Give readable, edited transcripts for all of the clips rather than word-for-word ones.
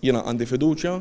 Jiena għandi fiduċja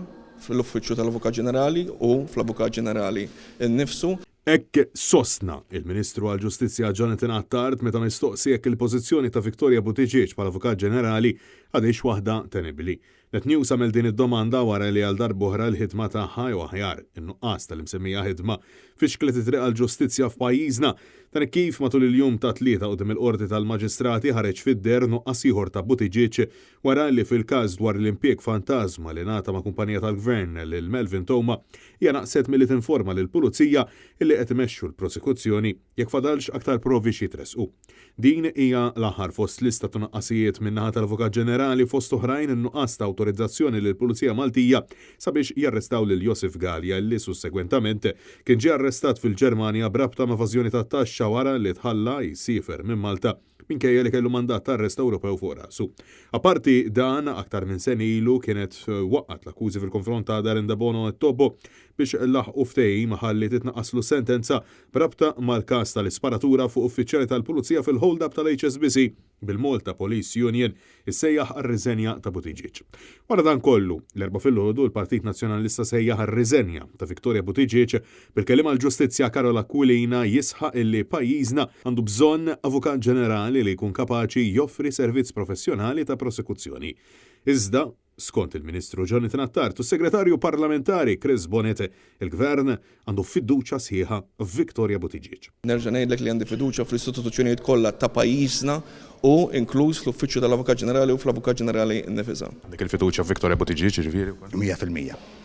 fl-Uffiċċju tal-Avukat Ġenerali u fl-Avukat Ġenerali innifsu. Hekk sostna il-Ministru għall-Ġustizzja Jonathan Attard meta mistoqsi jekk il-pożizzjoni ta' Victoria Buttigieg bħall-Avukat Ġenerali għadix waħda tenibbli. Net-News għamel din id-domanda wara li għal darb'oħra l-ħidma tagħha jew aħjar in-nuqqas tal-imsemmija ħidma fixklet it-triq għall-ġustizzja f'pajjiżna dan kif matul il-jum ta' tlieta qudiem il-qorti tal-Maġistrati ħareġ fid-der nuqqas ieħor ta' Buttigieg wara li fil-każ dwar l-impjeg fantażma li ngħata ma' kumpanija tal-Gvern lil Melvin Toma hija naqset milli tinforma lill-Pulizija illi qed imexxu l-prosekuzzjoni jekk fadalx aktar provi xi jitresqu. Din hija l-aħħar fost lista ta' nuqqasijiet min-naħa tal-Avukat Ġenerali fost oħrajn in-nuqqas ta' awtorizzazzjoni lill-Pulizija Maltija sabiex jarrestaw lil Josif Galja li sussegwentament kien ġie arrestat fil-Ġermanja b'rabta ma' evażjoni tat-taxxa wara li tħalla jsifer minn Malta minkejja li kellu mandat ta' arrest Ewropew fuq rasu. Apparti dan, aktar minn sen ilu kienet waqqat l-akkużi fil-konfront ta' Darinda Bono et Tobo biex laħqu ftehim ħalli titnaqqaslu sentenza b'rabta mal-każ tal-isparatura fuq uffiċjali tal-Pulizija fil-hold-up tal-HSBC bil-Malta Police Union issejjaħ għar-riżenja ta' Buttigieg. Wara dan kollu, l-erba' filgħodu l-Partit Nazzjonalista sejjaħ għar-riżenja ta' Victoria Buttigieg bil-keliem għall-Ġustizzja Carola Aquilina jisħaq illi pajjiżna għandu bżonn Avukat Ġenerali li jkun kapaċi joffri servizz professjonali ta' prosekuzzjoni. Iżda, skont il-Ministru Jonathan Attard u s-Segretarju Parlamentari Chris Bonete, il-Gvern għandu fiduċja sħiħa f'Victoria Buttigieg. Nerġa' ngħidlek li għandi fiduċja fl-istituzzjonijiet kollha ta' pajjiżna u inkluż fl-Uffiċċju tal-Avukat Ġenerali u fl-Avukat Ġenerali nnifisha. Dik il-fiduċja f'Victoria Buttigieg ġifieri? 100%.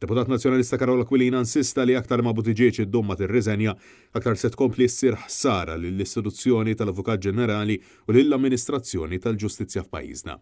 Deputat Nazzjonalista Carola Aquilina insista li aktar ma' Buttigieg iddumma tir-riżenja aktar se tkompli ssir ħsara lill-istituzzjoni tal-Avukat Ġenerali u lill-amministrazzjoni tal-ġustizzja f'pajjiżna.